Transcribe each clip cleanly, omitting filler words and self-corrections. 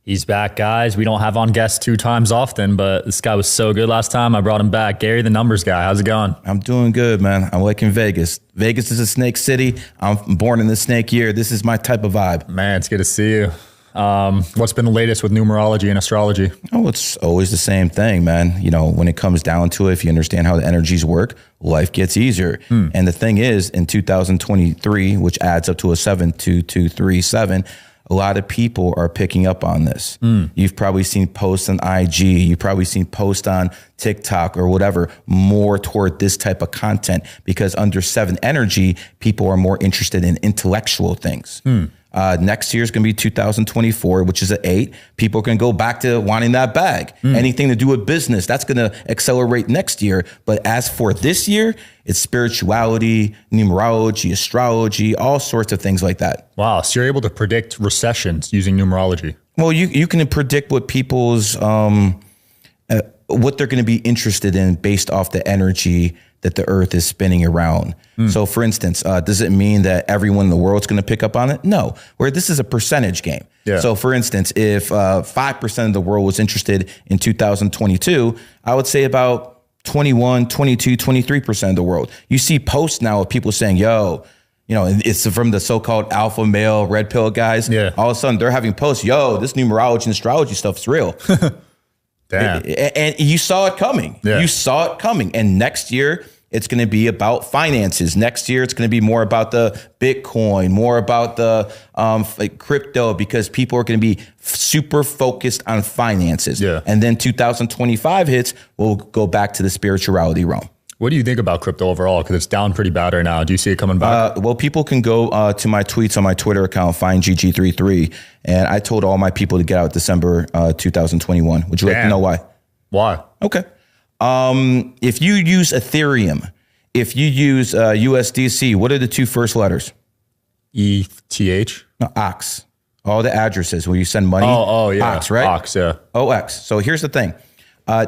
He's back, guys. We don't have on guests 2 times often, but this guy was so good last time. I brought him back. Gary, the numbers guy. How's it going? I'm doing good, man. I'm like in Vegas. Vegas is a snake city. I'm born in the snake year. This is my type of vibe. Man, it's good to see you. What's been the latest with numerology and astrology? Oh, it's always the same thing, man. You know, when it comes down to it, if you understand how the energies work, life gets easier. And the thing is, in 2023, which adds up to a 72237, a lot of people are picking up on this. You've probably seen posts on IG. You've probably seen posts on TikTok or whatever, more toward this type of content, because under 7 energy, people are more interested in intellectual things. Next year is going to be 2024, which is an 8. People can go back to wanting that bag. Anything to do with business, that's going to accelerate next year. But as for this year, it's spirituality, numerology, astrology, all sorts of things like that. Wow. So you're able to predict recessions using numerology? Well, you can predict what people's, what they're going to be interested in based off the energy that the earth is spinning around. So for instance, does it mean that everyone in the world's going to pick up on it? No, where this is a percentage game. So for instance, if 5% of the world was interested in 2022, I would say about 21, 22, 23% of the world. You see posts now of people saying, yo, you know, it's from the so-called alpha male red pill guys. All of a sudden they're having posts, yo, this numerology and astrology stuff is real. Damn. And you saw it coming. You saw it coming. And next year, it's going to be about finances. Next year, it's going to be more about the Bitcoin, more about the like crypto, because people are going to be super focused on finances. And then 2025 hits, we'll go back to the spirituality realm. What do you think about crypto overall? Because it's down pretty bad right now. Do you see it coming back? Well, people can go to my tweets on my Twitter account, find GG33. And I told all my people to get out December 2021. Would you like to know why? Why? Okay. If you use Ethereum, if you use USDC, what are the 2 first letters? ETH? No, OX. All the addresses where you send money. Oh, yeah. OX, right? OX, yeah. OX. So here's the thing.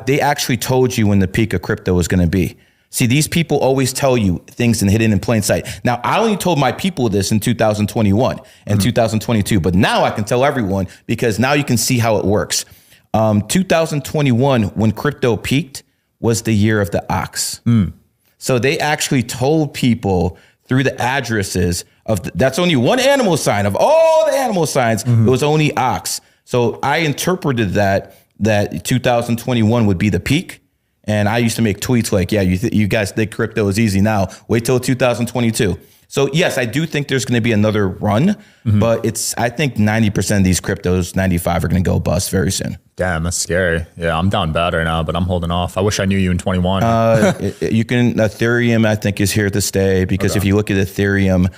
They actually told you when the peak of crypto was going to be. See, these people always tell you things and hidden in plain sight. Now, I only told my people this in 2021 and 2022, but now I can tell everyone, because now you can see how it works. 2021, when crypto peaked, was the year of the ox. So they actually told people through the addresses of that's only one animal sign of all the animal signs. It was only ox. So I interpreted that 2021 would be the peak. And I used to make tweets like, yeah, you guys think crypto is easy now. Wait till 2022. So yes, I do think there's going to be another run, but I think 90% of these cryptos, 95 are going to go bust very soon. Damn, that's scary. Yeah, I'm down bad right now, but I'm holding off. I wish I knew you in 21. Ethereum, I think, is here to stay, because if you look at Ethereum,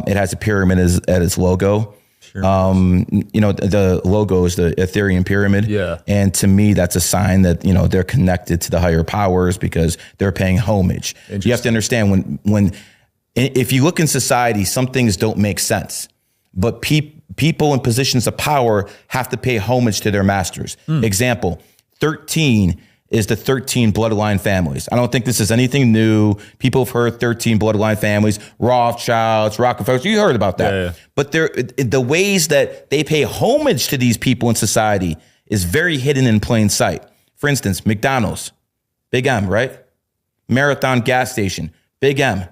it has a pyramid at its logo. You know, the logo is the Ethereum pyramid. And to me, that's a sign that, you know, they're connected to the higher powers because they're paying homage. You have to understand if you look in society, some things don't make sense, but people in positions of power have to pay homage to their masters. Example, 13 is the 13 bloodline families. I don't think this is anything new. People have heard 13 bloodline families, Rothschilds, Rockefellers. You heard about that. But the ways that they pay homage to these people in society is very hidden in plain sight. For instance, McDonald's, Big M, right? Marathon gas station, Big M.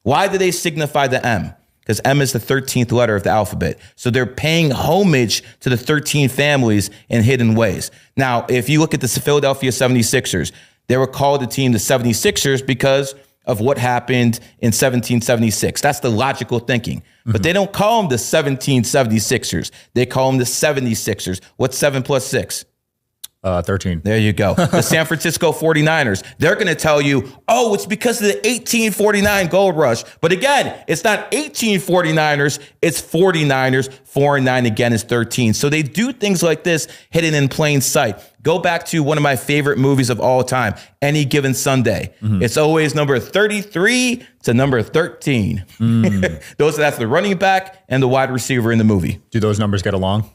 Why do they signify the M? Because M is the 13th letter of the alphabet. So they're paying homage to the 13 families in hidden ways. Now, if you look at the Philadelphia 76ers, they were called the team the 76ers because of what happened in 1776. That's the logical thinking. But they don't call them the 1776ers. They call them the 76ers. What's 7 plus 6? 13. There you go. The San Francisco 49ers, they're going to tell you, oh, it's because of the 1849 gold rush. But again, it's not 1849ers, it's 49ers. 4 and 9 again is 13. So they do things like this hidden in plain sight. Go back to one of my favorite movies of all time, Any Given Sunday. It's always number 33 to number 13. That's the running back and the wide receiver in the movie. Do those numbers get along?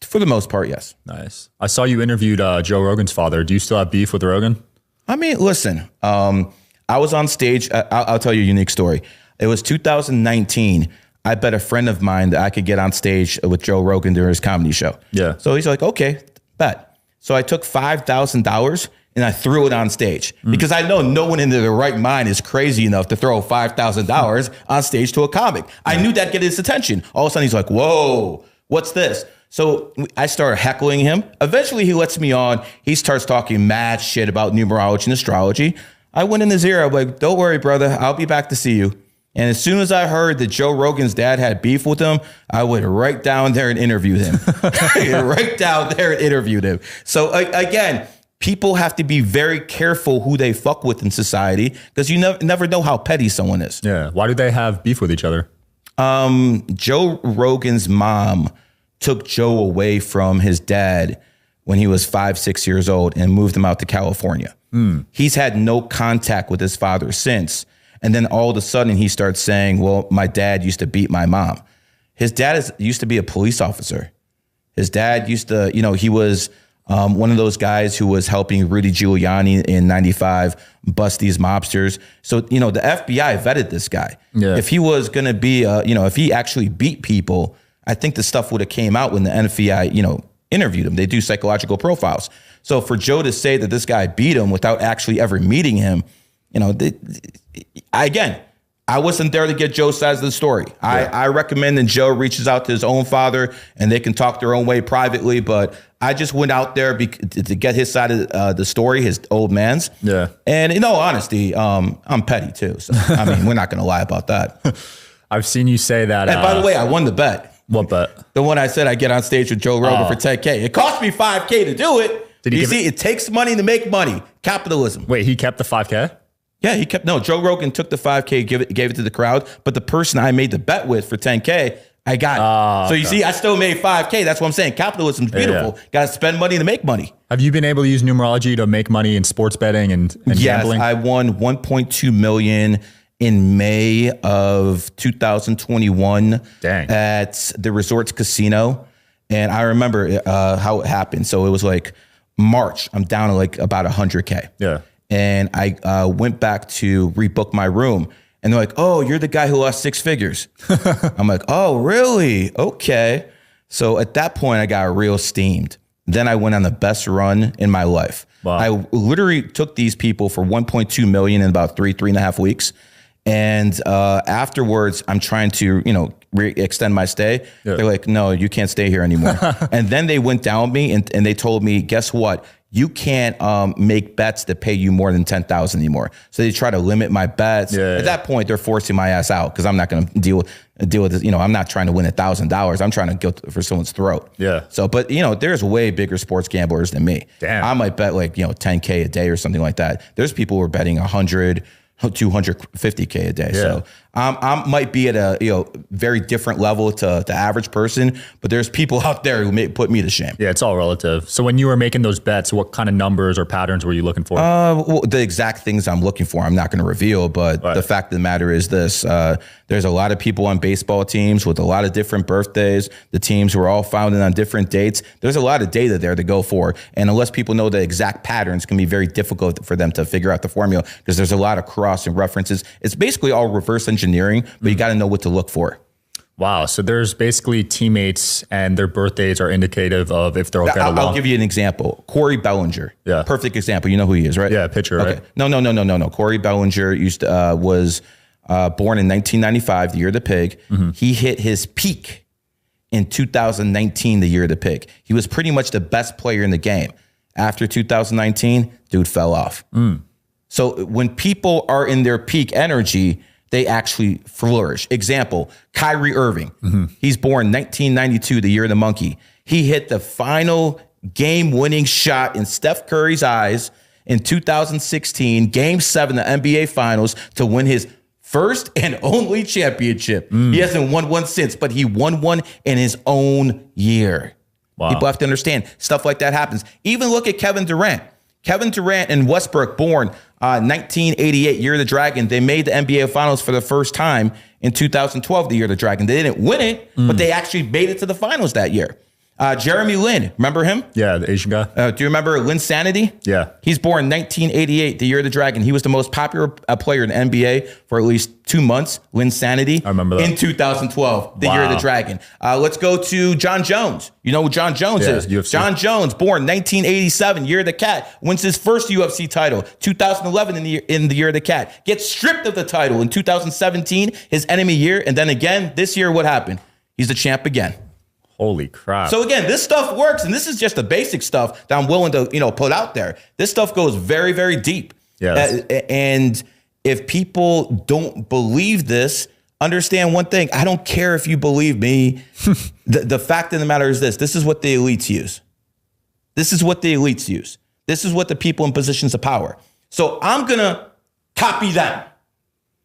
For the most part, yes. Nice. I saw you interviewed Joe Rogan's father. Do you still have beef with Rogan? I mean, listen, I was on stage. I'll tell you a unique story. It was 2019. I bet a friend of mine that I could get on stage with Joe Rogan during his comedy show. Yeah. So he's like, okay, bet. So I took $5,000 and I threw it on stage because I know no one in their right mind is crazy enough to throw $5,000 on stage to a comic. I knew that'd get his attention. All of a sudden he's like, whoa, what's this? So I started heckling him. Eventually he lets me on. He starts talking mad shit about numerology and astrology. I went in his ear. I'm like, don't worry, brother. I'll be back to see you. And as soon as I heard that Joe Rogan's dad had beef with him, I went right down there and interviewed him. Right down there and interviewed him. So again, people have to be very careful who they fuck with in society because you never know how petty someone is. Yeah. Why do they have beef with each other? Joe Rogan's mom took Joe away from his dad when he was 5, 6 years old and moved him out to California. He's had no contact with his father since. And then all of a sudden he starts saying, well, my dad used to beat my mom. His dad used to be a police officer. His dad used to, he was one of those guys who was helping Rudy Giuliani in 95 bust these mobsters. So, the FBI vetted this guy. Yeah. If he was going to be, if he actually beat people, I think the stuff would have came out when the FBI, interviewed him. They do psychological profiles. So for Joe to say that this guy beat him without actually ever meeting him, again, I wasn't there to get Joe's side of the story. Yeah. I recommend that Joe reaches out to his own father and they can talk their own way privately. But I just went out there to get his side of the story, his old man's. Yeah. And in all honesty, I'm petty too. So, we're not going to lie about that. I've seen you say that. And by the way, I won the bet. What bet? The one I said I get on stage with Joe Rogan for $10K. It cost me $5K to do it. It takes money to make money. Capitalism. Wait, he kept the $5K? Yeah, Joe Rogan took the $5K, gave it to the crowd, but the person I made the bet with for $10K, I got it. So you see, I still made $5K. That's what I'm saying. Capitalism's beautiful. Yeah. Got to spend money to make money. Have you been able to use numerology to make money in sports betting and gambling? Yes, I won $1.2 million in May of 2021 at the Resorts Casino. And I remember how it happened. So it was like March. I'm down to like about 100K. Yeah. And I went back to rebook my room. And they're like, oh, you're the guy who lost 6 figures. I'm like, oh, really? Okay. So at that point, I got real steamed. Then I went on the best run in my life. Wow. I literally took these people for 1.2 million in about 3.5 weeks. And afterwards, I'm trying to, extend my stay. Yeah. They're like, no, you can't stay here anymore. And then they went down me and they told me, guess what? You can't make bets that pay you more than $10,000 anymore. So they try to limit my bets. Yeah, At that point, they're forcing my ass out because I'm not going to deal with this. I'm not trying to win $1,000. I'm trying to go for someone's throat. Yeah. So, but there's way bigger sports gamblers than me. Damn. I might bet like 10K a day or something like that. There's people who are betting 100, 250K a day. Yeah. So I might be at a very different level to the average person, but there's people out there who may put me to shame. Yeah, it's all relative. So when you were making those bets, what kind of numbers or patterns were you looking for? Well, the exact things I'm looking for, I'm not going to reveal, but the fact of the matter is this, there's a lot of people on baseball teams with a lot of different birthdays. The teams were all founded on different dates. There's a lot of data there to go for. And unless people know the exact patterns, it can be very difficult for them to figure out the formula because there's a lot of cross and references. It's basically all reverse engineering, but you got to know what to look for. Wow. So there's basically teammates and their birthdays are indicative of if they'll get along. I'll give you an example. Corey Bellinger. Yeah. Perfect example. You know who he is, right? Yeah. Pitcher, okay. Right? No. Corey Bellinger was born in 1995, the year of the pig. Mm-hmm. He hit his peak in 2019, the year of the pig. He was pretty much the best player in the game. After 2019, dude fell off. So when people are in their peak energy, they actually flourish. Example, Kyrie Irving. Mm-hmm. He's born 1992, the year of the monkey. He hit the final game-winning shot in Steph Curry's eyes in 2016, Game 7 of the NBA Finals to win his first and only championship. He hasn't won one since, but he won one in his own year. Wow. People have to understand stuff like that happens. Even look at Kevin Durant. Kevin Durant and Westbrook, born 1988, year of the dragon. They made the NBA Finals for the first time in 2012, the year of the dragon. They didn't win it, but they actually made it to the finals that year. Jeremy Lin, remember him? Yeah, the Asian guy. Do you remember Linsanity? Yeah. He's born 1988, the year of the dragon. He was the most popular player in the NBA for at least 2 months. Linsanity. I remember that. In 2012, the year of the dragon. Let's go to John Jones. You know who John Jones is? UFC. John Jones, born 1987, year of the cat. Wins his first UFC title. 2011 in the year of the cat. Gets stripped of the title in 2017, his enemy year. And then again, this year, what happened? He's the champ again. Holy crap. So again, this stuff works, and this is just the basic stuff that I'm willing to, put out there. This stuff goes very, very deep. Yes. And if people don't believe this, understand one thing. I don't care if you believe me. The fact of the matter is this. This is what the elites use. This is what the elites use. This is what the people in positions of power. So I'm going to copy them,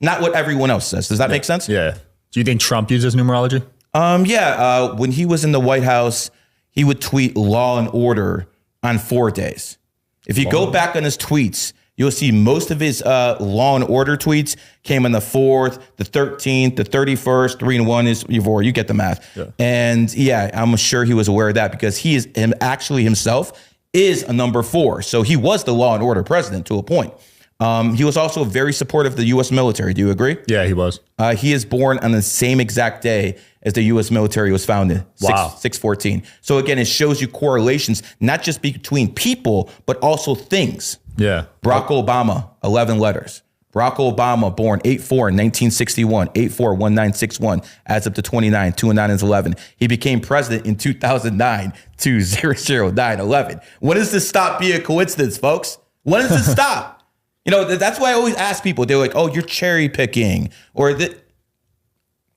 not what everyone else says. Does that make sense? Yeah. Do you think Trump uses numerology? When he was in the White House, he would tweet law and order on 4 days. If you go back on his tweets, you'll see most of his law and order tweets came on the 4th, the 13th, the 31st, 3 and 1 is before. You get the math. Yeah. And yeah, I'm sure he was aware of that because he is actually himself is a number 4. So he was the law and order president to a point. He was also very supportive of the U.S. military. Do you agree? Yeah, he was. He is born on the same exact day as the U.S. military was founded. Wow. 6/14. So again, it shows you correlations, not just between people, but also things. Yeah. Barack Obama, 11 letters. Barack Obama, born 8/4 in 1961, 8/4/1961, adds up to 29, 2 and 9 is 11. He became president in 2009, 2/00/9/11. When does this stop being a coincidence, folks? When does this stop? That's why I always ask people. They're like, oh, you're cherry picking. Or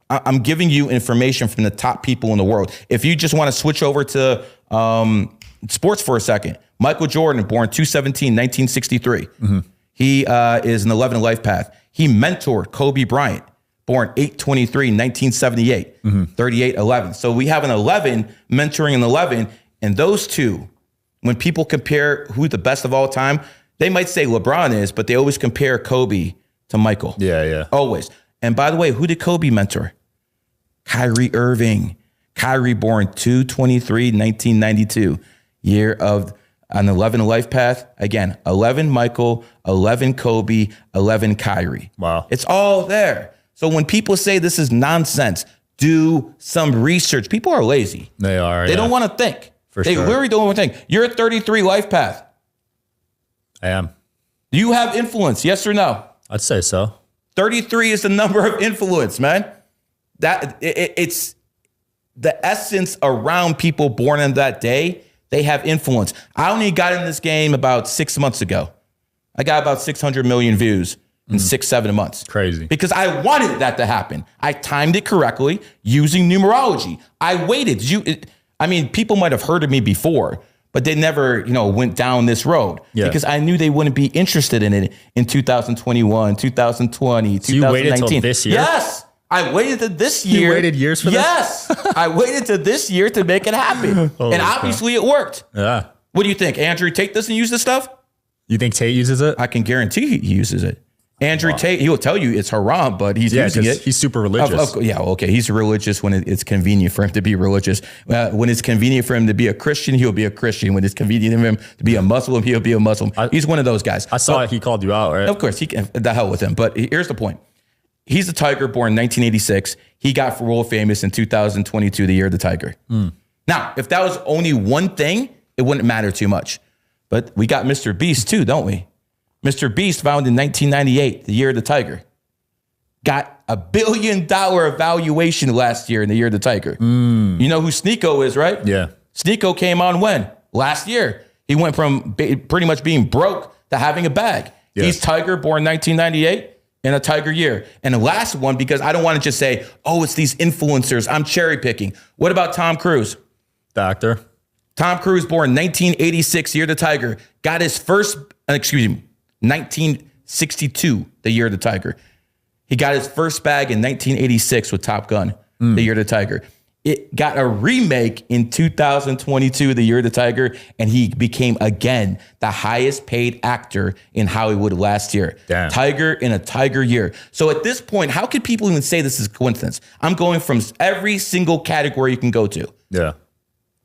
I'm giving you information from the top people in the world. If you just want to switch over to sports for a second, Michael Jordan, born 2/17, 1963. Mm-hmm. He is an 11 life path. He mentored Kobe Bryant, born 8/23, 1978, 38/11. So we have an 11 mentoring an 11. And those two, when people compare who the best of all time, they might say LeBron is, but they always compare Kobe to Michael. Yeah, yeah. Always. And by the way, who did Kobe mentor? Kyrie Irving. Kyrie, born 2/23, 1992. Year of an 11 life path. Again, 11 Michael, 11 Kobe, 11 Kyrie. Wow. It's all there. So when people say this is nonsense, do some research. People are lazy. They are. They don't want to think. They sure. literally don't want to think. You're a 33 life path. I am. Do you have influence? Yes or no? I'd say so. 33 is the number of influence, man. It's the essence around people born on that day. They have influence. I only got in this game about 6 months ago. I got about 600 million views in 6-7 months. Crazy. Because I wanted that to happen. I timed it correctly using numerology. I waited. People might have heard of me before, but they never, went down this road because I knew they wouldn't be interested in it in 2021, 2020, so 2019. You waited till this year? Yes. I waited to this year. You waited years for this? Yes. I waited to this year to make it happen. And obviously it worked. Yeah. What do you think? Andrew Tate doesn't use this stuff? You think Tate uses it? I can guarantee he uses it. Andrew Tate, he will tell you it's haram, but he's using it. He's super religious. Okay. He's religious when it's convenient for him to be religious. When it's convenient for him to be a Christian, he'll be a Christian. When it's convenient for him to be a Muslim, he'll be a Muslim. He's one of those guys. I saw he called you out, right? Of course, the hell with him. But here's the point. He's a Tiger born 1986. He got world famous in 2022, the year of the Tiger. Now, if that was only one thing, it wouldn't matter too much. But we got Mr. Beast too, don't we? Mr. Beast, found in 1998, the year of the Tiger, got $1 billion valuation last year in the year of the Tiger. You know who Sneeko is, right? Yeah. Sneeko came on when? Last year. He went from pretty much being broke to having a bag. Yes. He's Tiger, born 1998, in a Tiger year. And the last one, because I don't want to just say, oh, it's these influencers, I'm cherry picking. What about Tom Cruise? The actor. Tom Cruise, born 1986, year of the Tiger, got his first, 1962, the year of the Tiger. He got his first bag in 1986 with Top Gun, the year of the Tiger. It got a remake in 2022, the year of the Tiger, and he became, again, the highest paid actor in Hollywood last year. Damn. Tiger in a Tiger year. So at this point, how could people even say this is coincidence? I'm going from every single category you can go to. Yeah.